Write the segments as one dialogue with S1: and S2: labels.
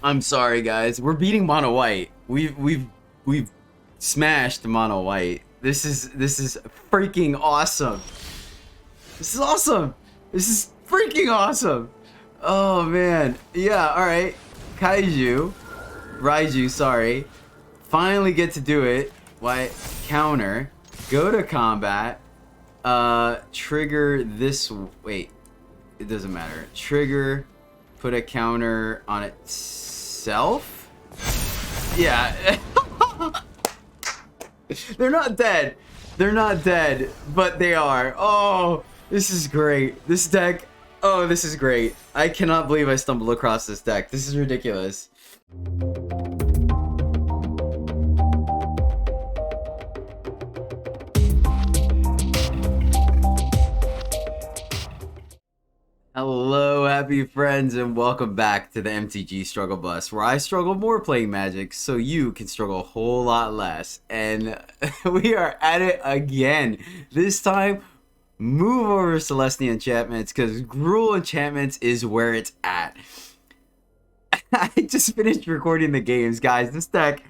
S1: I'm sorry, guys. We're beating mono white. We've smashed mono white. This is freaking awesome. This is awesome. This is freaking awesome. Oh man. Yeah. All right. Raiju. Sorry. Finally get to do it. Why? Counter. Go to combat. Trigger this. Wait. It doesn't matter. Trigger. Put a counter on itself? Yeah. They're not dead. They're not dead, but they are. Oh, this is great. This deck. Oh, this is great. I cannot believe I stumbled across this deck. This is ridiculous. Hello, happy friends, and welcome back to the MTG Struggle Bus, where I struggle more playing Magic so you can struggle a whole lot less. And we are at it again. This time, move over Celestia Enchantments, because Gruul Enchantments is where it's at. I just finished recording the games, guys. This deck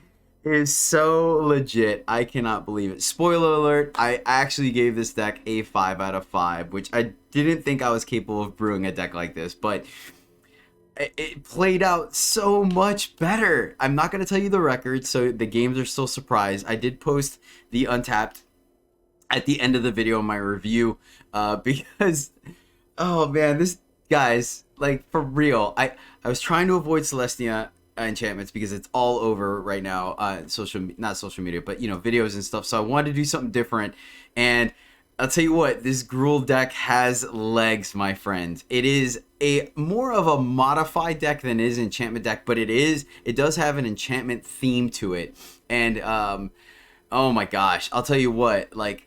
S1: is so legit. I cannot believe it. Spoiler alert, I actually gave this deck a 5 out of 5, which I didn't think I was capable of brewing a deck like this, but it played out so much better. I'm not going to tell you the record, so the games are still surprised. I did post the Untapped at the end of the video in my review, because, oh man, this, guys, like, for real, I was trying to avoid Celestia Enchantments because it's all over right now, not social media, but you know, videos and stuff. So I wanted to do something different, and I'll tell you what, this Gruul deck has legs, my friend. It is a more of a modified deck than it is an enchantment deck, but it does have an enchantment theme to it. And oh my gosh, I'll tell you what, like,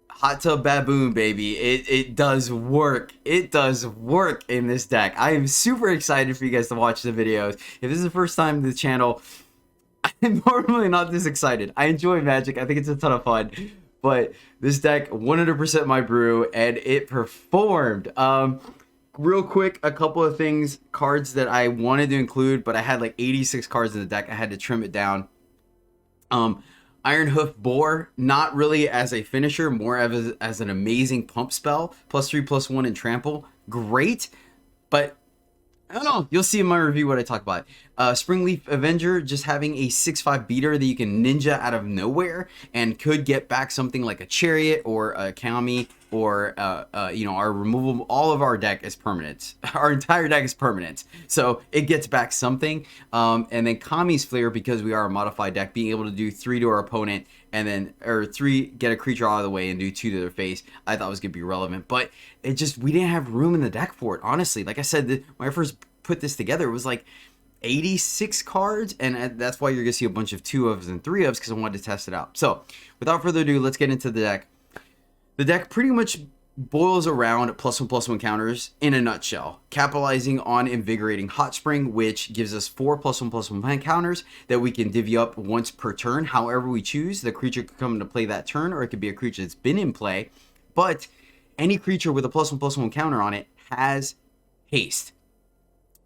S1: Hot Tub Baboon, baby, it does work. It does work in this deck. I am super excited for you guys to watch the videos. If this is the first time to the channel, I'm normally not this excited. I enjoy Magic. I think it's a ton of fun. But this deck, 100% my brew, and it performed. Real quick, a couple of things, cards that I wanted to include, but I had like 86 cards in the deck. I had to trim it down. Iron Hoof Boar, not really as a finisher, more as an amazing pump spell. +3/+1 and trample. Great, but I don't know. You'll see in my review what I talk about. Springleaf Avenger, just having a 6/5 beater that you can ninja out of nowhere and could get back something like a Chariot or a Kami or, you know, our removal. All of our deck is permanent. Our entire deck is permanent. So it gets back something. And then Kami's Flair, because we are a modified deck, being able to do 3 to our opponent and then, or 3, get a creature out of the way and do 2 to their face, I thought was going to be relevant. But it just, we didn't have room in the deck for it, honestly. Like I said, when I first put this together, it was like 86 cards, and that's why you're going to see a bunch of 2-ofs and 3-ofs, because I wanted to test it out. So, without further ado, let's get into the deck. The deck pretty much boils around +1/+1 counters in a nutshell, capitalizing on Invigorating Hot Spring, which gives us 4 +1/+1 counters that we can divvy up once per turn, however we choose. The creature could come into play that turn, or it could be a creature that's been in play, but any creature with a +1/+1 counter on it has haste.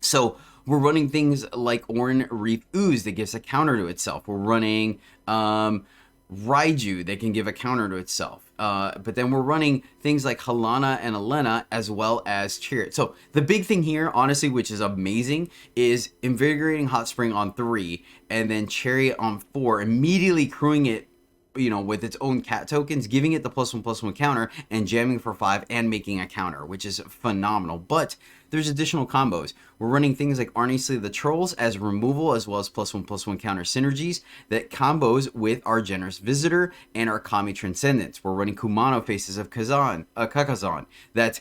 S1: So we're running things like Oran Reef Ooze that gives a counter to itself. We're running Raiju that can give a counter to itself. But then we're running things like Halana and Elena, as well as Chariot. So the big thing here, honestly, which is amazing, is Invigorating Hot Spring on 3 and then Chariot on 4, immediately crewing it, you know, with its own cat tokens, giving it the +1/+1 counter and jamming for 5 and making a counter, which is phenomenal. But there's additional combos. We're running things like Arnesley the Trolls as removal, as well as +1/+1 counter synergies that combos with our Generous Visitor and our Kami Transcendence. We're running Kumano Faces of Kakazan. That,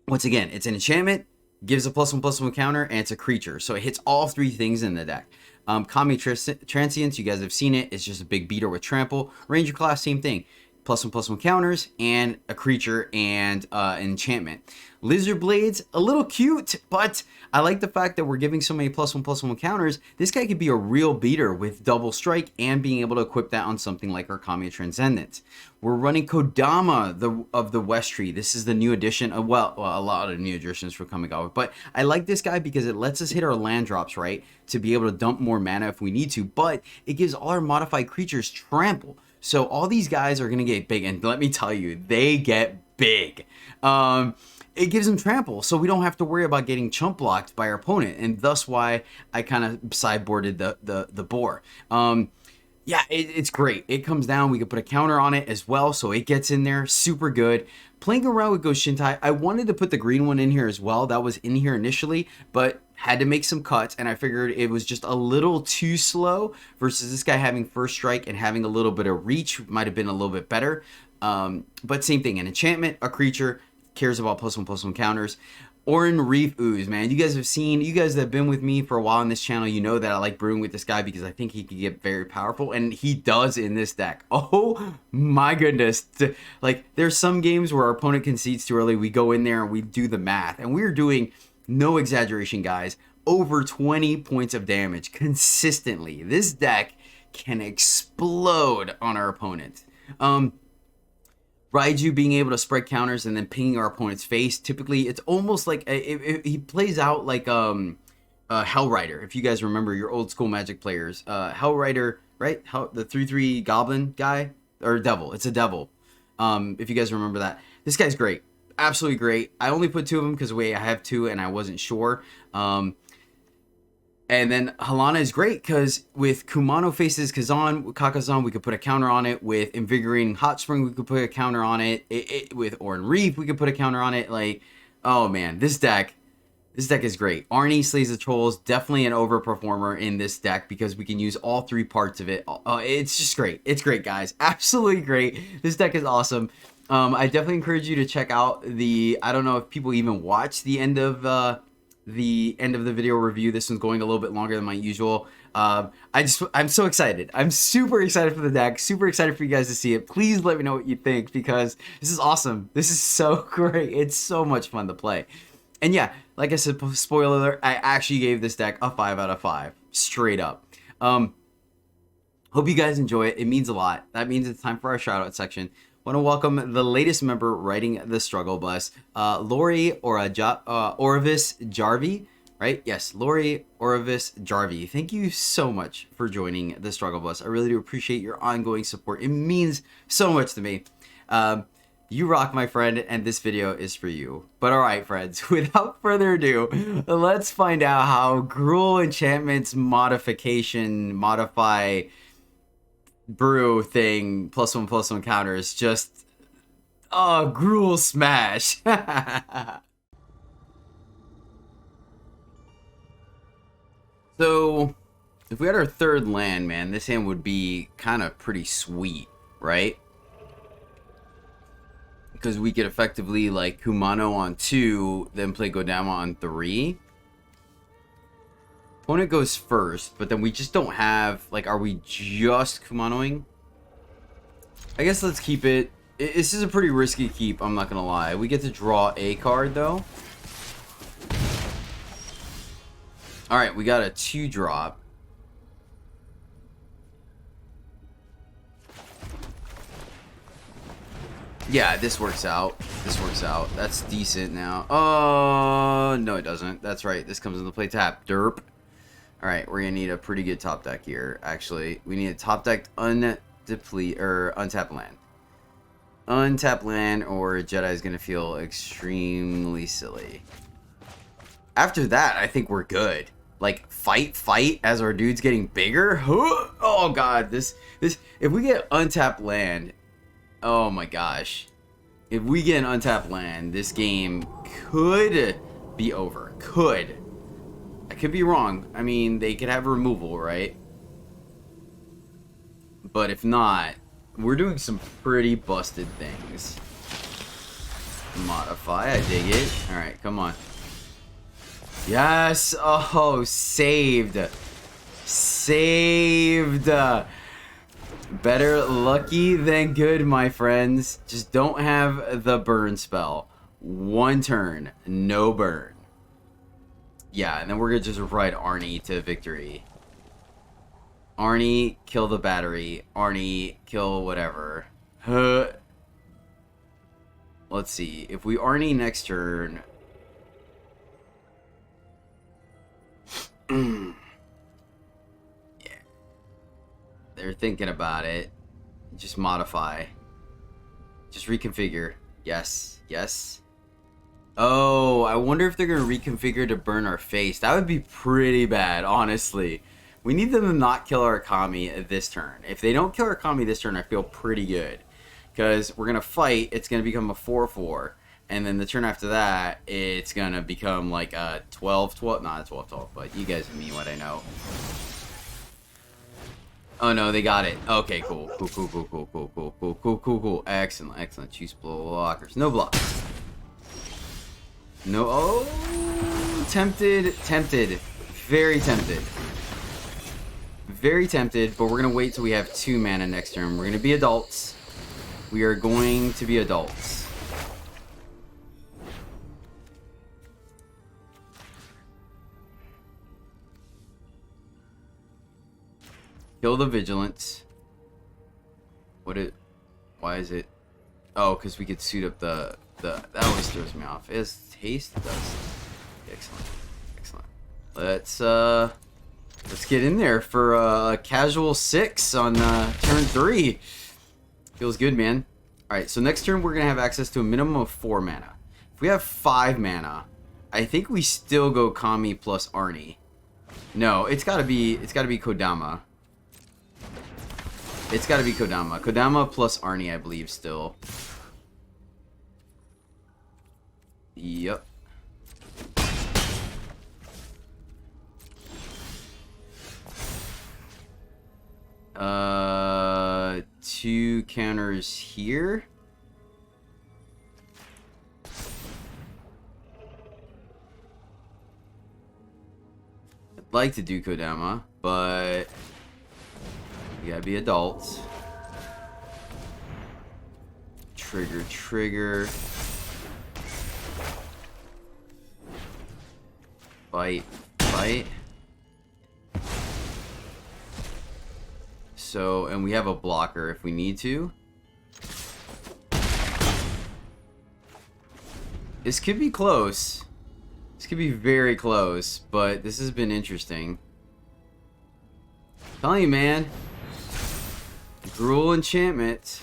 S1: once again, it's an enchantment, gives a +1/+1 counter, and it's a creature. So it hits all 3 things in the deck. Kami Transience, you guys have seen it. It's just a big beater with trample. Ranger Class, same thing. +1/+1 counters, and a creature and enchantment. Lizard Blades, a little cute, but I like the fact that we're giving so many +1/+1 counters. This guy could be a real beater with double strike and being able to equip that on something like our Kamigawa Transcendent. We're running Kodama of the West Tree. This is the new addition of, well, a lot of new additions for Kamigawa, but I like this guy because it lets us hit our land drops, right, to be able to dump more mana if we need to, but it gives all our modified creatures trample. So all these guys are going to get big, and let me tell you, they get big. It gives them trample, so we don't have to worry about getting chump blocked by our opponent, and thus why I kind of sideboarded the boar. Yeah, it's great. It comes down, we can put a counter on it as well, so it gets in there, super good. Playing around with Ghost Shintai, I wanted to put the green one in here as well. That was in here initially, but had to make some cuts, and I figured it was just a little too slow versus this guy having first strike and having a little bit of reach might have been a little bit better. But same thing, an enchantment, a creature, cares about +1/+1 counters. Orin Reef Ooze, man. You guys that have been with me for a while on this channel, you know that I like brewing with this guy because I think he can get very powerful, and he does in this deck. Oh my goodness. Like, there's some games where our opponent concedes too early, we go in there and we do the math, and we're doing, no exaggeration guys, over 20 points of damage consistently. This deck can explode on our opponent. Raiju being able to spread counters and then pinging our opponent's face. Typically, it's almost like he plays out like Hellrider. If you guys remember your old school Magic players, Hellrider, right? The 3/3 Goblin guy or Devil. It's a Devil. If you guys remember that, this guy's great, absolutely great. I only put 2 of them because I have 2 and I wasn't sure. And then Halana is great because with Kumano faces Kakazan, we could put a counter on it. With Invigorating Hot Spring, we could put a counter on it. With Orin Reef, we could put a counter on it. Like, oh man, this deck is great. Arnie Slays the Trolls, definitely an overperformer in this deck because we can use all 3 parts of it. It's just great. It's great, guys. Absolutely great. This deck is awesome. I definitely encourage you to check out I don't know if people even watch the end of the video review. This one's going a little bit longer than my usual. I'm so excited. I'm super excited for the deck. Super excited for you guys to see it. Please let me know what you think because this is awesome. This is so great. It's so much fun to play. And yeah, like I said, spoiler alert, I actually gave this deck a 5 out of 5. Straight up. Hope you guys enjoy it. It means a lot. That means it's time for our shout out section. Want to welcome the latest member riding the struggle bus, Lori Oravis Jarvie, right? Yes, Lori Oravis Jarvie. Thank you so much for joining the struggle bus. I really do appreciate your ongoing support. It means so much to me. You rock, my friend, and this video is for you. But all right, friends, without further ado, let's find out how Gruul Enchantments modify brew thing +1/+1 counters just Gruul smash. So if we had our 3rd land, man, this hand would be kind of pretty sweet, right? Because we could effectively like Kumano on 2, then play Kodama on 3. Opponent goes first, but then we just don't have, like, are we just Kumanoing? I guess let's keep it. This is a pretty risky keep, I'm not gonna lie. We get to draw a card, though. Alright, we got a 2-drop. Yeah, this works out. This works out. That's decent now. Oh, no, it doesn't. That's right. This comes into play tap. Derp. Alright, we're gonna need a pretty good top deck here. Actually, we need a top deck untapped land. Untapped land, or Jedi is gonna feel extremely silly. After that, I think we're good. Like, fight as our dude's getting bigger. Oh god, this if we get untapped land, oh my gosh. If we get an untapped land, this game could be over. Could. I could be wrong. I mean, they could have removal, right? But if not, we're doing some pretty busted things. Modify, I dig it. Alright, come on. Yes! Oh, saved. Saved. Better lucky than good, my friends. Just don't have the burn spell. One turn, no burn. Yeah, and then we're gonna just ride Arnie to victory. Arnie, kill the battery. Arnie, kill whatever. Let's see. If we Arnie next turn... yeah. They're thinking about it. Just modify. Just reconfigure. Yes. Yes. Oh, I wonder if they're going to reconfigure to burn our face. That would be pretty bad, honestly. We need them to not kill our Kami this turn. If they don't kill our Kami this turn, I feel pretty good. Because we're going to fight. It's going to become a 4-4. And then the turn after that, it's going to become like a 12-12. Not a 12-12, but you guys mean what I know. Oh no, they got it. Okay, cool. Cool. Excellent. Choose blockers. No blocks. No. Oh, tempted. Very tempted. Very tempted, but we're gonna wait till we have 2 mana next turn. We're gonna be adults. We are going to be adults. Kill the vigilance. Why is it? Oh, because we could suit up the that always throws me off. Is haste does. Excellent. Let's get in there for a casual 6 on turn 3. Feels good, man. All right, so next turn we're gonna have access to a minimum of 4 mana. If we have 5 mana, I think we still go Kami plus Arnie. No, it's gotta be Kodama. It's gotta be Kodama. Kodama plus Arnie, I believe, still. Yep. Two counters here. I'd like to do Kodama, but you gotta be adults. Trigger. Fight. So, and we have a blocker if we need to. This could be close. This could be very close, but this has been interesting. I'm telling you, man. Gruul enchantment.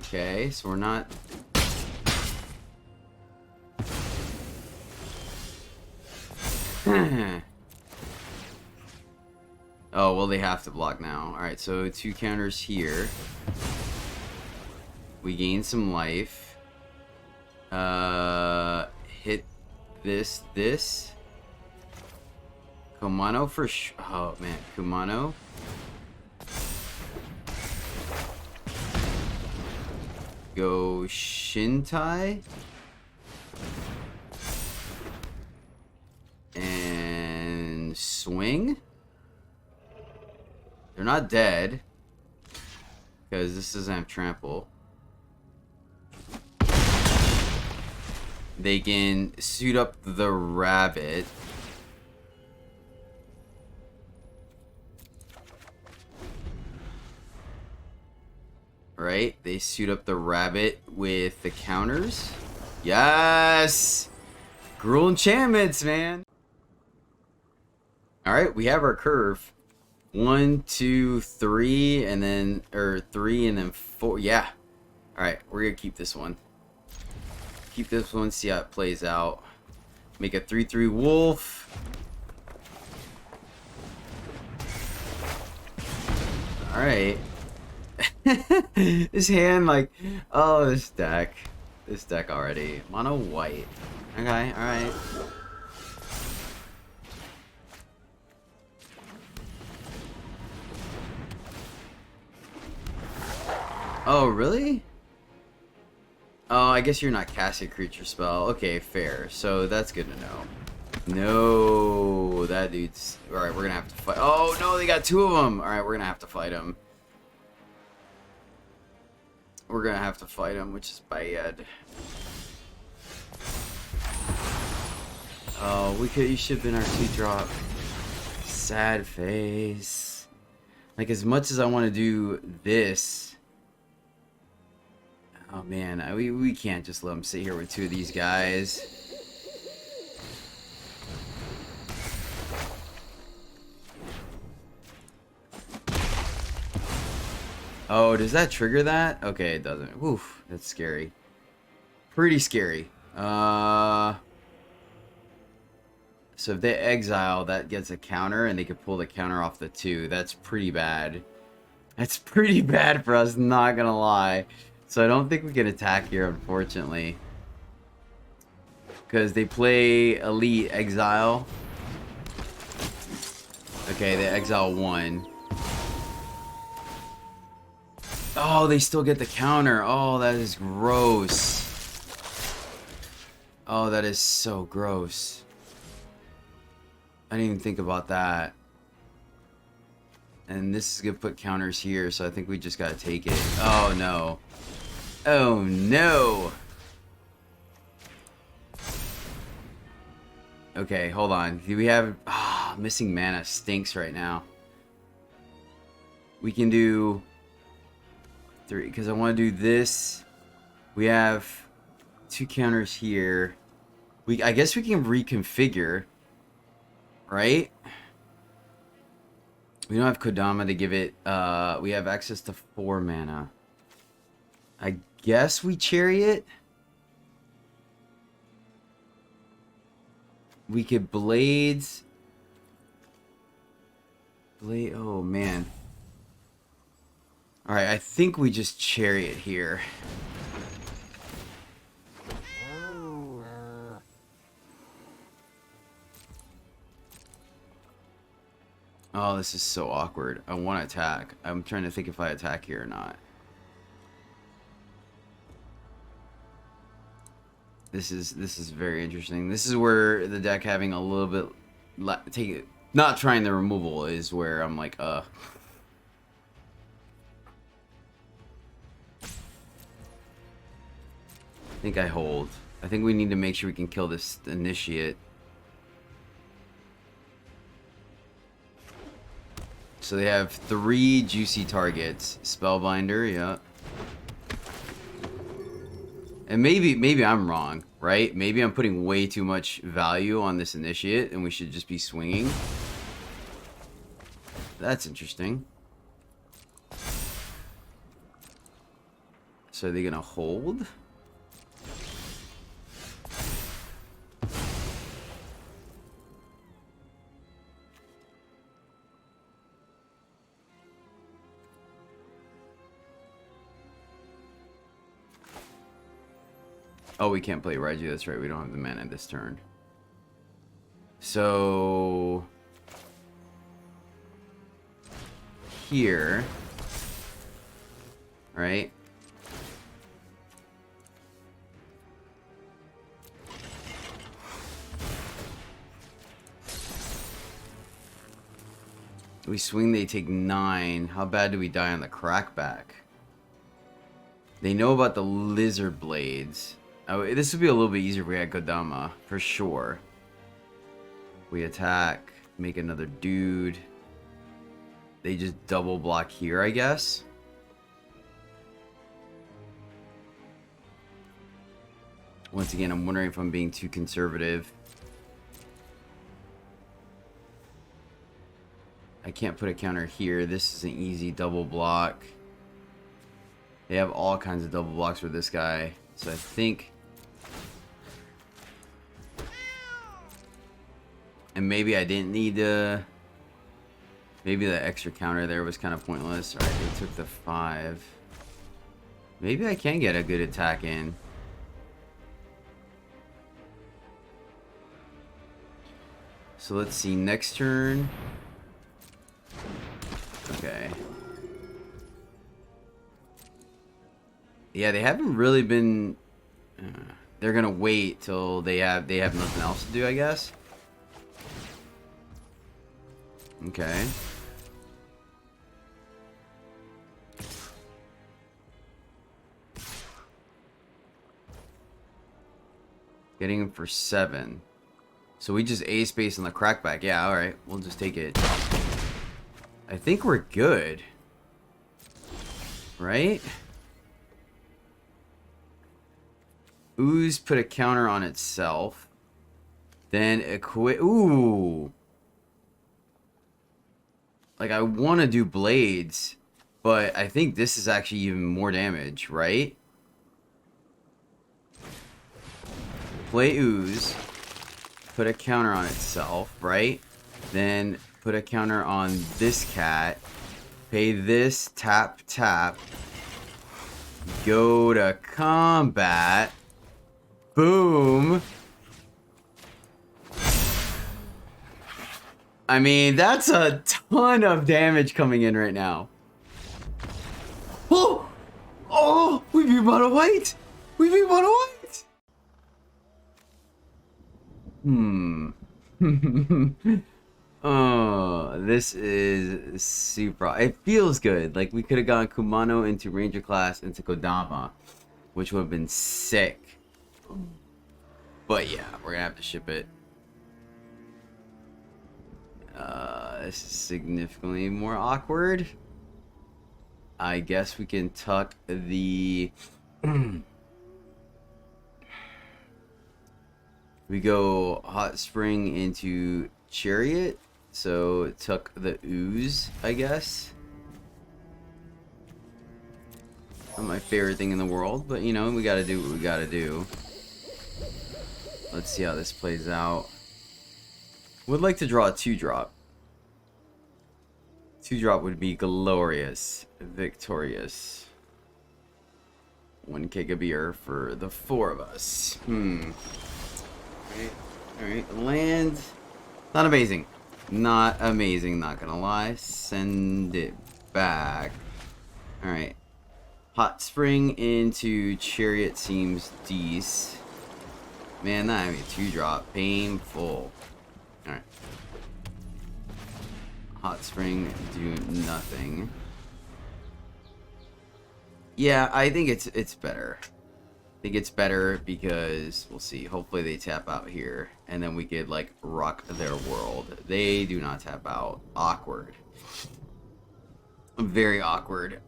S1: Okay, so we're not... Oh, well, they have to block now. Alright, so 2 counters here. We gain some life. Hit this. Kumano for oh, man. Kumano. Go Shintai. And swing. They're not dead. Because this doesn't have trample. They can suit up the rabbit. Right? They suit up the rabbit with the counters. Yes! Gruul enchantments, man! Alright, we have our curve. 1, 2, 3, and then, or 3 and then 4. Yeah. Alright, we're gonna keep this one. Keep this one, see how it plays out. Make a 3/3 wolf. Alright. This hand, like, oh, this deck already. Mono white. Okay, alright. Oh, really? Oh, I guess you're not casting a creature spell. Okay, fair. So that's good to know. No, that dude's... Alright, we're gonna have to fight. Oh, no, they got 2 of them. Alright, we're gonna have to fight him. we're gonna have to fight him, which is bad. Oh, he should have been our 2-drop. Sad face. Like, as much as I want to do this. Oh man, we can't just let him sit here with 2 of these guys. Oh, does that trigger that? Okay, it doesn't. Oof, that's scary. Pretty scary. So if they exile, that gets a counter, and they could pull the counter off the 2. That's pretty bad. That's pretty bad for us, not gonna lie. So I don't think we can attack here, unfortunately. Because they play Elite Exile. Okay, they exile 1. Oh, they still get the counter. Oh, that is gross. Oh, that is so gross. I didn't even think about that. And this is gonna put counters here, so I think we just gotta take it. Oh no. Oh no. Okay, hold on. Do we have... missing mana stinks right now. We can do 3, because I want to do this. We have 2 counters here. I guess we can reconfigure, right? We don't have Kodama to give it. We have access to 4 mana. I guess we Chariot. We could Blades. Oh man. Alright, I think we just Chariot here. Oh, this is so awkward. I want to attack. I'm trying to think if I attack here or not. This is very interesting. This is where the deck having a little bit not trying the removal is where I'm like, I think I hold. I think we need to make sure we can kill this initiate. So they have 3 juicy targets. Spellbinder, yeah. And maybe I'm wrong, right? Maybe I'm putting way too much value on this initiate and we should just be swinging. That's interesting. So are they gonna hold? Oh, we can't play Raiju, that's right. We don't have the mana this turn. So... here... right? We swing, they take 9. How bad do we die on the crackback? They know about the lizard blades. Oh, this would be a little bit easier if we had Kodama, for sure. We attack, make another dude. They just double block here, I guess. Once again, I'm wondering if I'm being too conservative. I can't put a counter here. This is an easy double block. They have all kinds of double blocks for this guy. So I think... and maybe I didn't need to... maybe the extra counter there was kind of pointless. Alright, they took the 5. Maybe I can get a good attack in. So let's see, next turn... okay. Yeah, they haven't really been... they're gonna wait till they have nothing else to do, I guess. Okay. Getting him for 7. So we just A space on the crackback. Yeah, alright. We'll just take it. I think we're good. Right? Ooze put a counter on itself. Then equip. Ooh. Like, I want to do blades. But I think this is actually even more damage, right? Play Ooze. Put a counter on itself, right? Then put a counter on this cat. Pay this, tap, tap. Go to combat. Boom. I mean, that's a ton of damage coming in right now. Oh! Oh! We beat mono white! We beat mono white! Oh, this is super. It feels good. Like, we could have gone Kumano into Ranger class into Kodama, which would have been sick. But yeah, we're gonna have to ship it. This is significantly more awkward. I guess we can tuck the... We go Hot Spring into Chariot. So tuck the Ooze, I guess. Not my favorite thing in the world, but you know, we gotta do what we gotta do. Let's see how this plays out. Would like to draw a 2-drop. 2-drop would be glorious. Victorious. 1 keg of beer for the 4 of us. Alright. Land. Not amazing. Not amazing, not gonna lie. Send it back. Alright. Hot Spring into Chariot seems decent. Man, that having a 2-drop. Painful. Alright. Hot Spring do nothing. Yeah, I think it's better. I think it's better because we'll see. Hopefully they tap out here, and then we could like rock their world. They do not tap out. Awkward. Very awkward.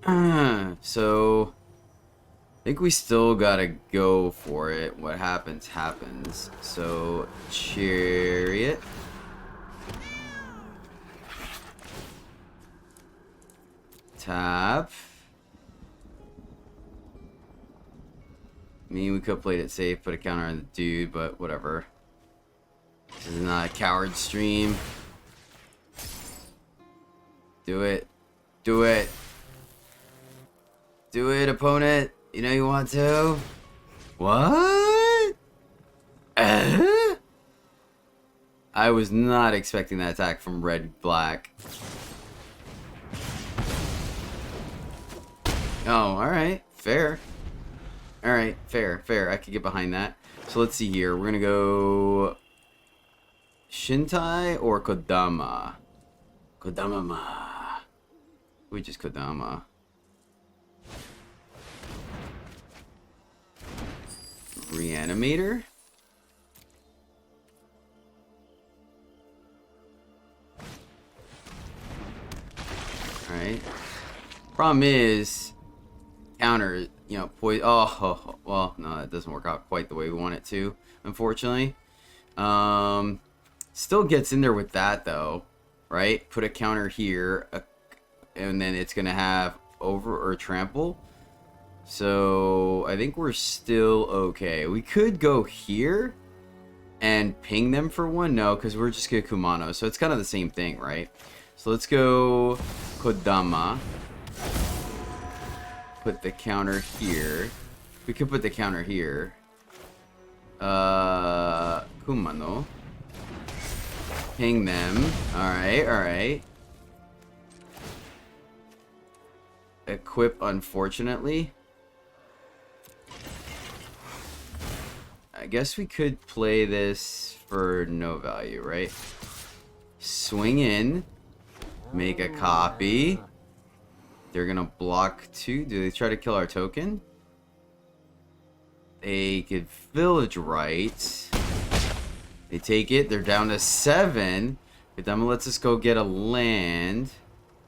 S1: So I think we still gotta go for it. What happens happens. So Chariot. Tap. I mean, we could have played it safe, put a counter on the dude, but whatever. This is not a coward stream. Do it. Do it. Do it, opponent. You know you want to. What? I was not expecting that attack from red-black. Oh, alright. Fair. Alright, fair. I could get behind that. So let's see here. We're gonna go... Shintai or Kodama? Kodama-ma. We just Kodama. Reanimator? Alright. Problem is... Counter, you know, poison. Oh, well, no, that doesn't work out quite the way we want it to, unfortunately. Still gets in there with that, though, right? Put a counter here, and then it's going to have over or trample. So, I think we're still okay. We could go here and ping them for 1. No, because we're just going to Kumano. So, it's kind of the same thing, right? So, let's go Kodama. Put the counter here. We could put the counter here. Kumano. Ping them. Alright. Equip, unfortunately. I guess we could play this for no value, right? Swing in. Make a copy. They're gonna block 2. Do they try to kill our token? They could village right. They take it. They're down to 7. Kodama lets us go get a land.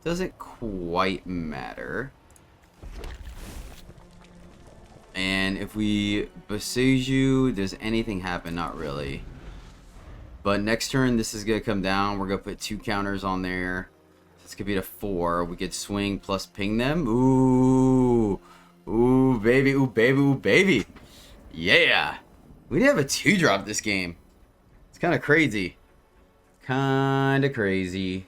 S1: Doesn't quite matter. And if we besiege you, does anything happen? Not really. But next turn, this is going to come down. We're going to put 2 counters on there. This could be to 4. We could swing plus ping them. Ooh. Ooh, baby. Ooh, baby. Ooh, baby. Yeah. We didn't have a 2-drop this game. It's kind of crazy. Kind of crazy.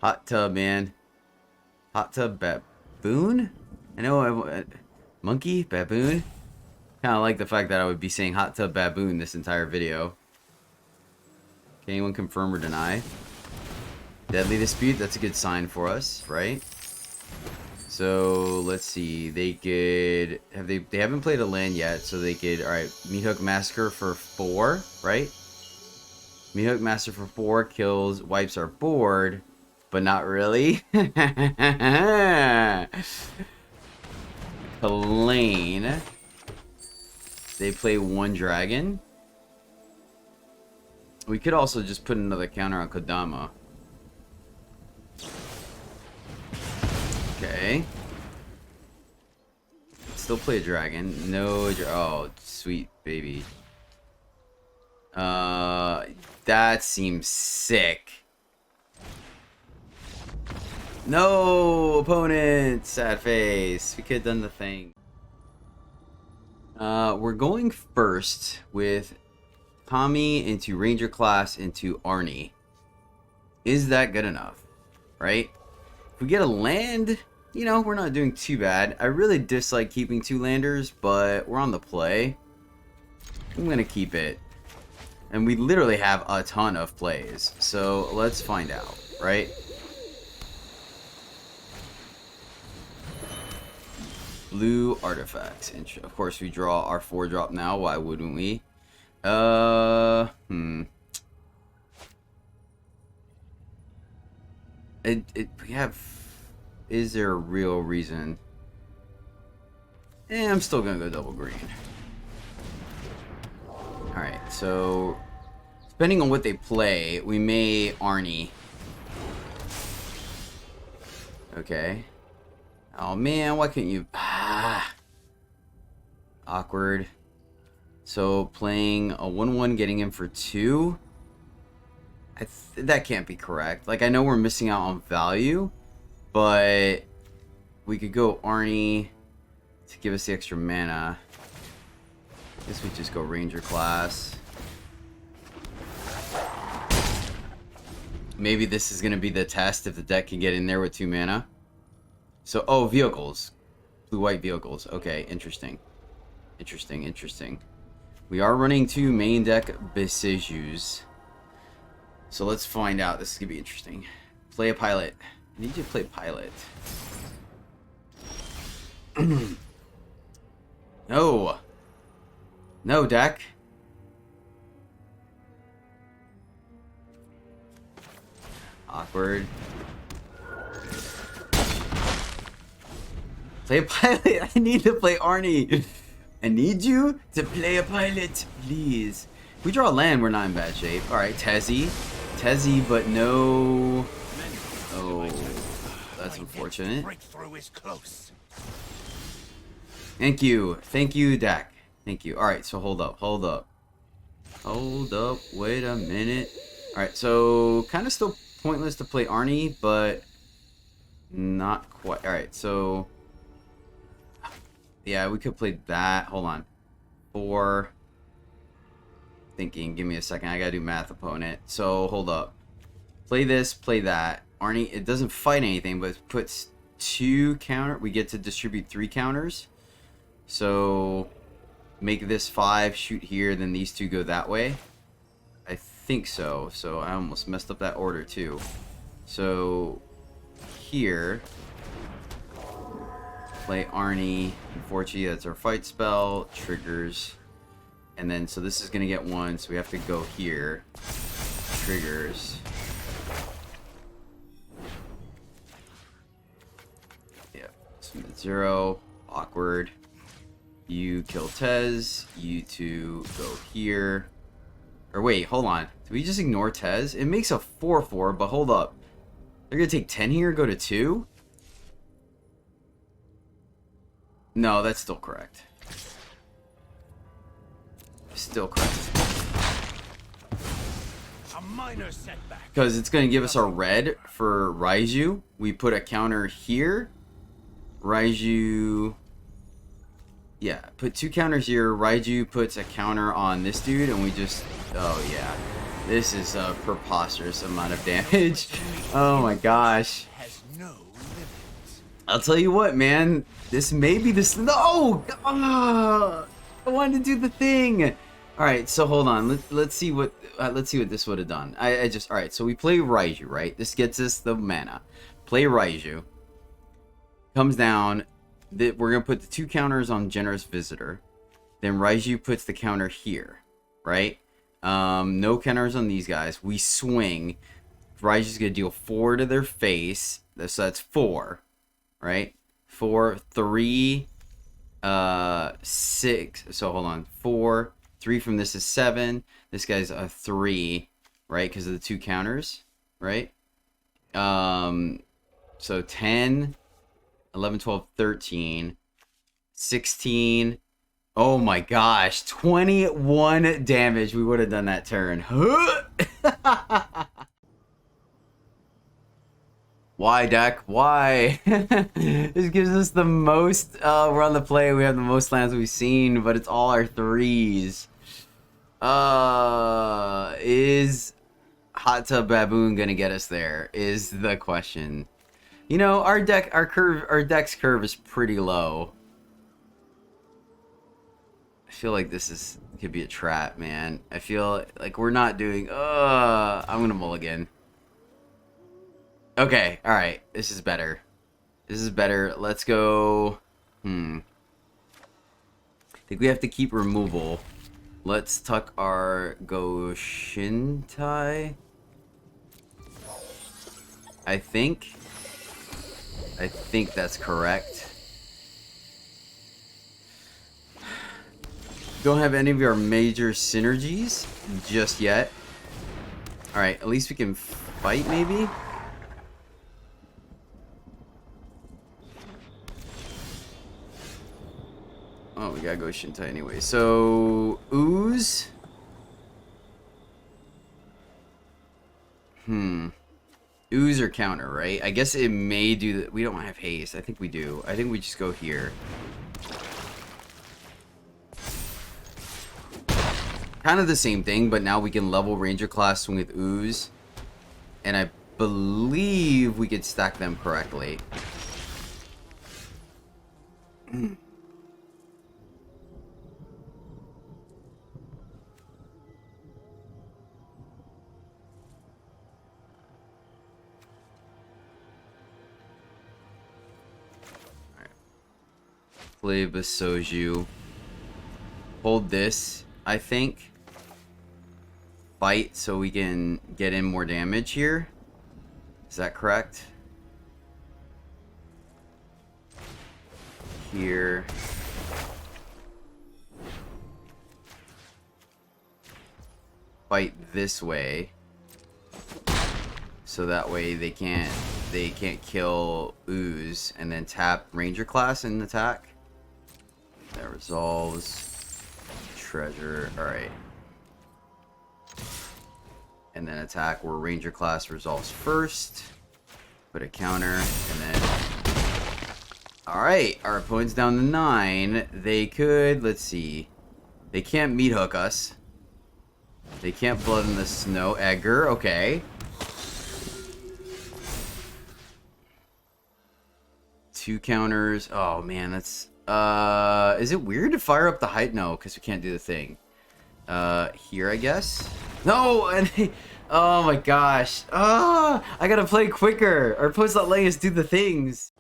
S1: Hot tub, man. Hot tub baboon? I know monkey? Baboon? Kind of like the fact that I would be saying hot tub baboon this entire video. Can anyone confirm or deny? Deadly dispute, that's a good sign for us, right? So let's see. They could they haven't played a land yet, so they could alright, Meathook Massacre for 4, right? Meathook Massacre for 4 kills, wipes our board, but not really. Lane. They play 1 dragon. We could also just put another counter on Kodama. Okay. Still play a dragon. No, oh, sweet baby. That seems sick. No, opponent. Sad face. We could have done the thing. We're going first with Kami into Ranger class into Arnie. Is that good enough? Right? If we get a land, you know, we're not doing too bad. I really dislike keeping 2 landers, but we're on the play. I'm gonna keep it. And we literally have a ton of plays. So let's find out, right? Blue artifacts. And of course, we draw our 4-drop now. Why wouldn't we? We have. Is there a real reason? I'm still gonna go double green. All right. So, depending on what they play, we may Arnie. Okay. Oh man, why couldn't you? Awkward. So playing a 1/1, getting him for 2. That can't be correct. Like, I know we're missing out on value, but we could go Arnie to give us the extra mana. I guess we just go Ranger class. Maybe this is gonna be the test if the deck can get in there with 2 mana. So, oh, vehicles. Blue-white vehicles. Okay, interesting. Interesting, interesting. We are running 2 main deck Besijus. So let's find out. This is going to be interesting. Play a pilot. I need you to play pilot. No. No, deck. Awkward. Play a pilot. I need to play Arnie. I need you to play a pilot, please. If we draw a land, we're not in bad shape. Alright, Tezzy. Tezzy, but no... Oh, that's unfortunate. Thank you. Thank you, Dak. Thank you. Alright, so hold up. Hold up. Hold up. Wait a minute. Alright, so kind of still pointless to play Arnie, but not quite. Alright, so... Yeah, we could play that. Hold on. 4. Thinking. Give me a second. I gotta do math, opponent. So, hold up. Play this, play that. Arnie, it doesn't fight anything, but it puts 2 counter. We get to distribute 3 counters. So, make this 5, shoot here, then these 2 go that way. I think so. So, I almost messed up that order, too. So, here... Play Arnie. Unfortunately, that's our fight spell. Triggers. And then, so this is going to get 1, so we have to go here. Triggers. 0. Awkward. You kill Tez. You two go here. Or wait, hold on. Do we just ignore Tez? It makes a 4/4, but hold up. They're gonna take 10 here, go to 2? No, that's still correct. Still correct.
S2: A minor setback.
S1: Because it's going to give us our red for Raiju. We put a counter here. Raiju... Yeah, put 2 counters here. Raiju puts a counter on this dude, and we just... Oh, yeah. This is a preposterous amount of damage. Oh, my gosh.
S2: Has no limits.
S1: I'll tell you what, man. This may be this... No! Ah, I wanted to do the thing. All right, so hold on. Let's see what this would have done. I just... All right, so we play Raiju, right? This gets us the mana. Play Raiju. Comes down. We're going to put the 2 counters on Generous Visitor. Then Raiju puts the counter here, right? No counters on these guys. We swing. Raiju's going to deal 4 to their face. So that's 4, right? 4, 3, 6. So hold on. 4, 3 from this is 7. This guy's a 3, right? Because of the 2 counters, right? So 10, 11, 12, 13, 16. Oh my gosh, 21 damage. We would have done that turn. Why, deck? Why? This gives us the most. We're on the play. We have the most lands we've seen, but it's all our 3s. Is Hot Tub Baboon gonna get us there? Is the question. You know, our deck's curve is pretty low. I feel like this could be a trap, man. I feel like we're not doing. I'm gonna mulligan. Okay, all right. This is better. This is better. Let's go. I think we have to keep removal. Let's tuck our Goshintai. I think that's correct. Don't have any of our major synergies just yet. Alright, at least we can fight maybe? Oh, we gotta go Shintai anyway. So, Ooze. Ooze or counter, right? I guess it may do that. We don't have haste. I think we do. I think we just go here. Kind of the same thing, but now we can level Ranger class with Ooze. And I believe we could stack them correctly. Play Basoju. Hold this, I think. Fight so we can get in more damage here. Is that correct? Here. Fight this way. So that way they can't kill Ooze and then tap Ranger class and attack. That resolves. Treasure. Alright. And then attack where Ranger class resolves first. Put a counter. And then... Alright. Our opponent's down to 9. They could... Let's see. They can't meat hook us. They can't Blood in the Snow. Edgar. Okay. 2 counters. Oh, man. That's... is it weird to fire up the height? No, because we can't do the thing. Here, I guess. No, and oh my gosh. I gotta play quicker. Our opponent's not letting us do the things.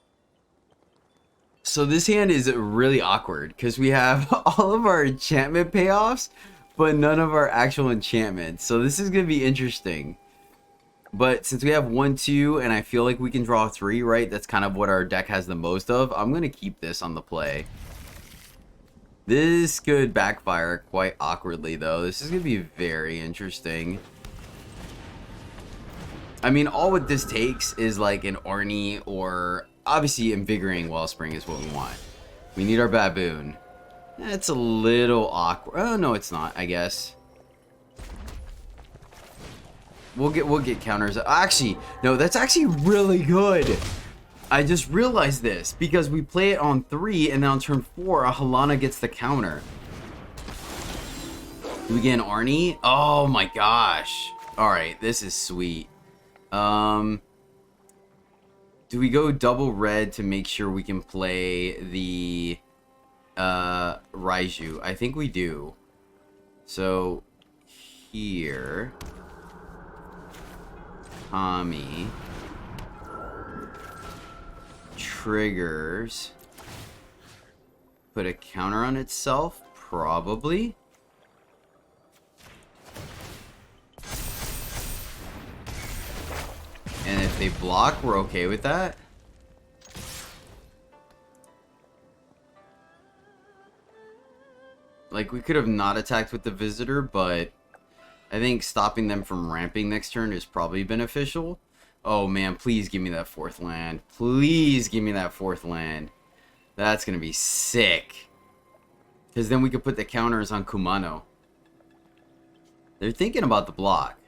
S1: So this hand is really awkward because we have all of our enchantment payoffs, but none of our actual enchantments. So this is gonna be interesting. But since we have 1, 2, and I feel like we can draw 3, right? That's kind of what our deck has the most of. I'm going to keep this on the play. This could backfire quite awkwardly, though. This is going to be very interesting. I mean, all what this takes is like an Orney or obviously Invigorating Wellspring is what we want. We need our Baboon. That's a little awkward. Oh, no, it's not, I guess. We'll get counters. Actually, no, that's actually really good. I just realized this because we play it on 3 and then on turn 4, a Halana gets the counter. Do we get an Arnie? Oh my gosh. Alright, this is sweet. Do we go double red to make sure we can play the Raiju? I think we do. So here, Kami triggers, put a counter on itself, probably. And if they block, we're okay with that. Like, we could have not attacked with the visitor, but I think stopping them from ramping next turn is probably beneficial. Oh man, please give me that 4th land. Please give me that 4th land. That's gonna be sick. Because then we could put the counters on Kumano. They're thinking about the block.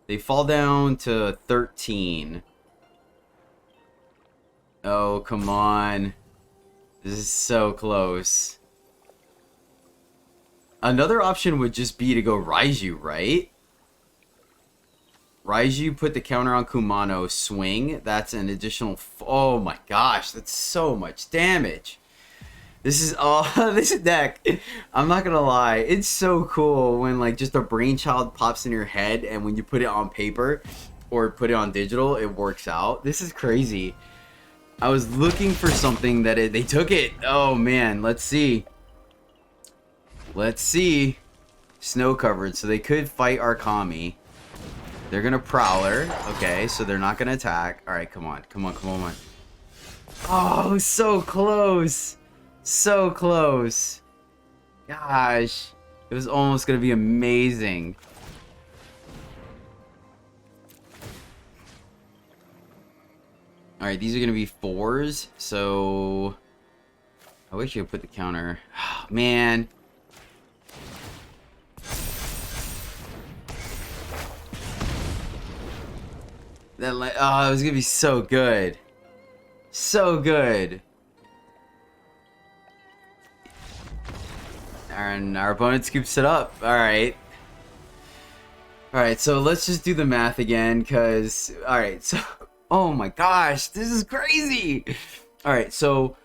S1: They fall down to 13. Oh, come on. This is so close. Another option would just be to go Raiju, right? Raiju, put the counter on Kumano, swing. That's an additional... Oh my gosh, that's so much damage. This is this deck, I'm not gonna lie, it's so cool when like just a brainchild pops in your head and when you put it on paper or put it on digital, it works out. This is crazy. I was looking for something that they took it. Oh man, let's see. Let's see. Snow covered, so they could fight our Kami. They're gonna Prowler. Okay, so they're not gonna attack. Alright, come on, come on, come on. Oh, so close. So close. Gosh. It was almost going to be amazing. Alright, these are going to be 4s. So I wish you could put the counter. Oh, man. That it was going to be so good. So good. And our opponent scoops it up. Alright. Alright, so let's just do the math again, because... Alright, so... Oh my gosh, this is crazy! Alright, so...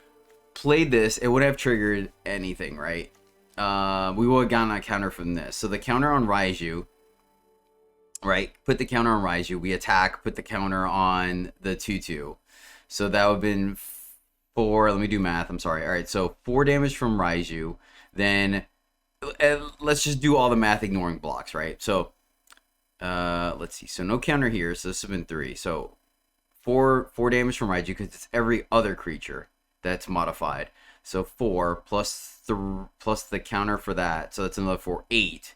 S1: Played this, it would have triggered anything, right? We would have gotten a counter from this. So the counter on Raiju... Right? Put the counter on Raiju. We attack, put the counter on the 2-2. So that would have been 4... Let me do math, I'm sorry. Alright, so 4 damage from Raiju. Then let's just do all the math ignoring blocks, right? So let's see. So no counter here, so this has been 3. So 4 damage from Raiju because it's every other creature that's modified. So 4 plus the counter for that, so that's another 4, 8.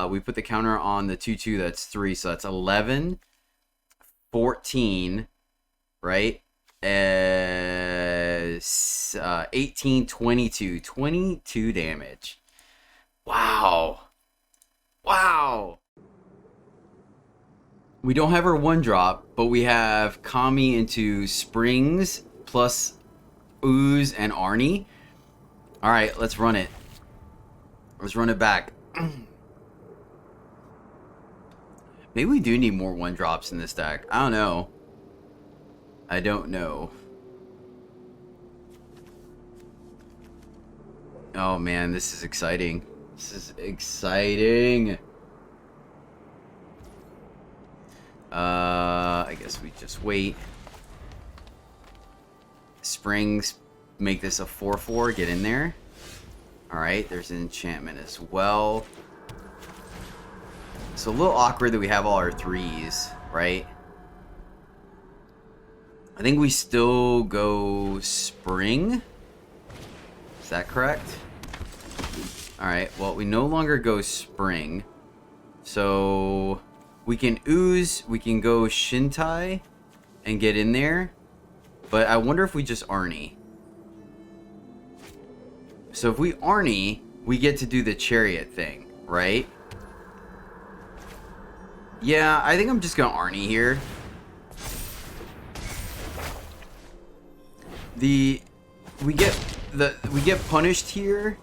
S1: We put the counter on the 2-2, that's 3, so that's 11, 14, right? 18, 22 damage. Wow. Wow. We don't have our 1-drop, but we have Kami into Springs plus Ooze and Arnie. Alright, let's run it. Let's run it back. Maybe we do need more 1-drops in this deck. I don't know. I don't know. Oh man, this is exciting. This is exciting. I guess we just wait. Springs make this a 4/4. Get in there. Alright, there's an enchantment as well. So a little awkward that we have all our 3s. right? I think we still go spring. Is that correct? Alright, well, we no longer go spring. So we can ooze, we can go Shintai and get in there. But I wonder if we just Arnie. So if we Arnie, we get to do the chariot thing, right? Yeah, I think I'm just gonna Arnie here. We get punished here.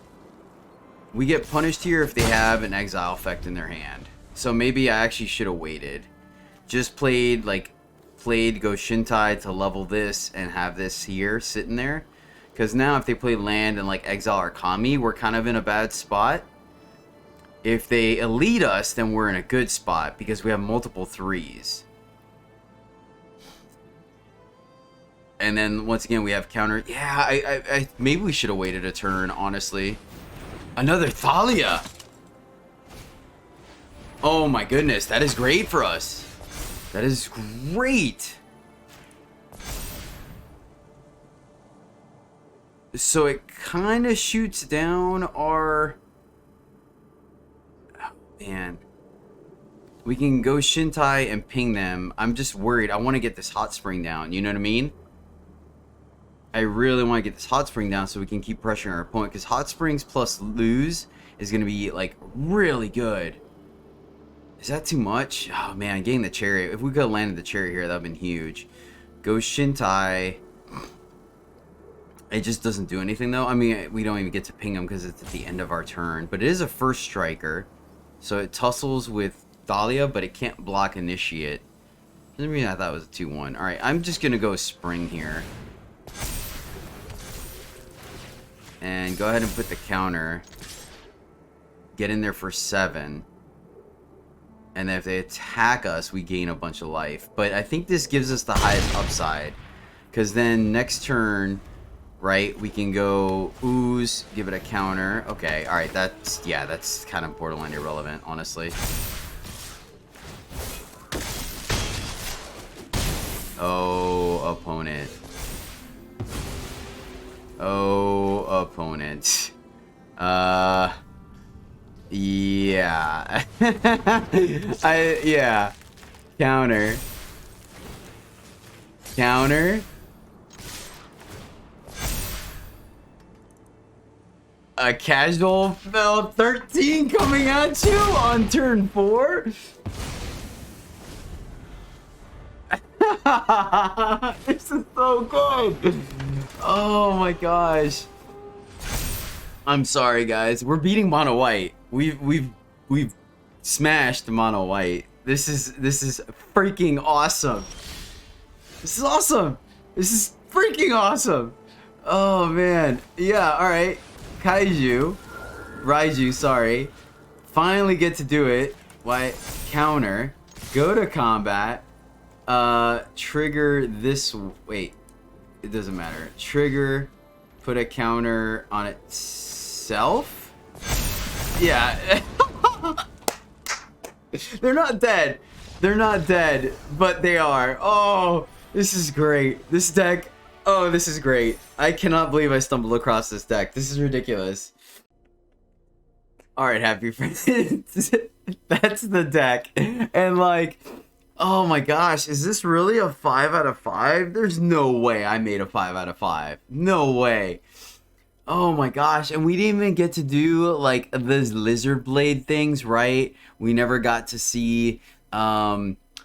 S1: We get punished here if they have an exile effect in their hand. So maybe I actually should have waited. Just played go Shintai to level this and have this here sitting there. Because now if they play land and like exile or Kami, we're kind of in a bad spot. If they elite us, then we're in a good spot because we have multiple 3s. And then once again we have counter. Yeah, I maybe we should have waited a turn, honestly. Another Thalia. Oh my goodness, that is great for us. That is great. So it kind of shoots down our... Oh, man. We can go Shintai and ping them. I'm just worried. I want to get this hot spring down. You know what I mean? I really want to get this hot spring down so we can keep pressuring our opponent. Because hot springs plus lose is going to be, like, really good. Is that too much? Oh, man. Getting the chariot. If we could have landed the chariot here, that would have been huge. Go Shintai. It just doesn't do anything, though. I mean, we don't even get to ping him because it's at the end of our turn. But it is a first striker. So it tussles with Thalia, but it can't block Initiate. For some reason I thought it was a 2-1. Alright, I'm just going to go Spring here. And go ahead and put the counter. Get in there for 7. And then if they attack us, we gain a bunch of life. But I think this gives us the highest upside. Because then next turn... Right, we can go ooze, give it a counter. Okay, alright, that's kind of borderline irrelevant, honestly. Oh, opponent. Oh, opponent. Yeah. Yeah. Counter. Counter. A casual 13 coming at you on turn 4. This is so good. Oh my gosh. I'm sorry, guys. We're beating mono white. We've smashed mono white. This is freaking awesome. This is awesome. This is freaking awesome. Oh man. Yeah. All right. Raiju, sorry. Finally get to do it. Why? Counter. Go to combat. Trigger this. Wait. It doesn't matter. Trigger. Put a counter on itself? Yeah. They're not dead. They're not dead. But they are. Oh, this is great. This deck. Oh, this is great. I cannot believe I stumbled across this deck. This is ridiculous. Alright, happy friends. That's the deck. And like, oh my gosh, is this really a 5 out of 5? There's no way I made a 5 out of 5. No way. Oh my gosh, and we didn't even get to do like those lizard blade things, right? We never got to see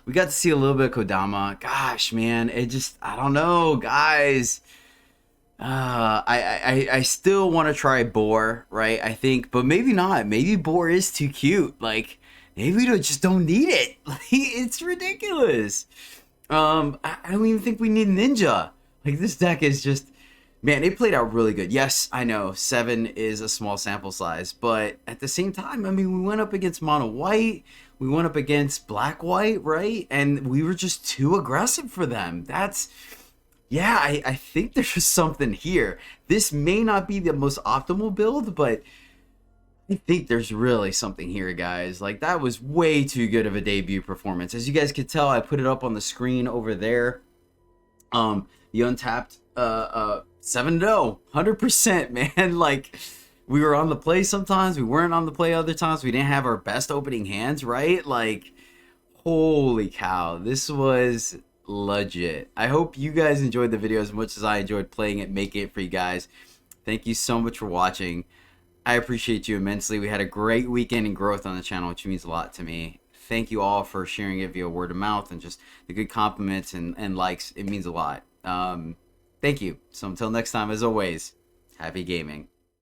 S1: we got to see a little bit of Kodama. Gosh, man, it just, I don't know, guys. I still want to try Boar, right? I think, but maybe not. Maybe Boar is too cute. Like, maybe we just don't need it. Like, it's ridiculous. I don't even think we need Ninja. Like, this deck is just, man, it played out really good. Yes, I know 7 is a small sample size, but at the same time, I mean, we went up against mono white. We went up against black white, right? And we were just too aggressive for them. That's, yeah, I think there's just something here. This may not be the most optimal build, but I think there's really something here, guys. Like, that was way too good of a debut performance. As you guys could tell, I put it up on the screen over there. The untapped 7-0, 100%, man. Like, we were on the play sometimes, we weren't on the play other times. We didn't have our best opening hands, right? Like, holy cow, this was legit. I hope you guys enjoyed the video as much as I enjoyed playing it, making it for you guys. Thank you so much for watching. I appreciate you immensely. We had a great weekend in growth on the channel, which means a lot to me. Thank you all for sharing it via word of mouth and just the good compliments and likes. It means a lot. Thank you. So until next time, as always, happy gaming.